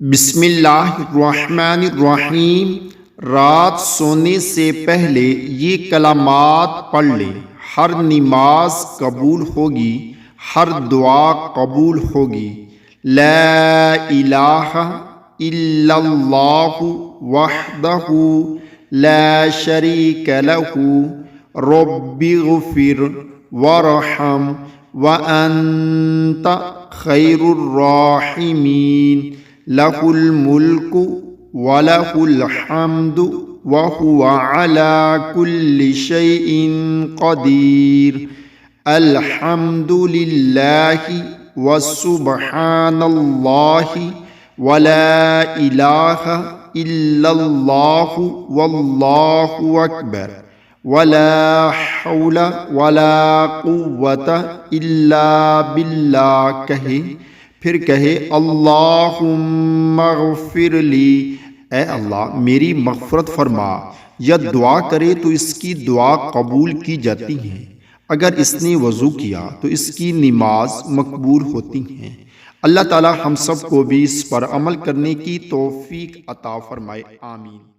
بسم اللہ الرحمن الرحیم۔ رات سونے سے پہلے یہ کلمات پڑھ لیں۔ ہر نماز قبول ہوگی، ہر دعا قبول ہوگی۔ لا الہ الا اللہ وحدہ لا شریک لہ رب اغفر وارحم وانت خیر الراحمین۔ لہ الملک ولہ الحمد وہو علی کل شیء قدیر۔ الحمد للہ وسبحان اللہ ولا الہ الا اللہ واللہ اکبر ولا حول ولا قوة الا باللہ کہے، پھر کہے اللہم اغفر لی، اے اللہ میری مغفرت فرما۔ یا دعا کرے تو اس کی دعا قبول کی جاتی ہیں، اگر اس نے وضو کیا تو اس کی نماز مقبول ہوتی ہیں۔ اللہ تعالی ہم سب کو بھی اس پر عمل کرنے کی توفیق عطا فرمائے، آمین۔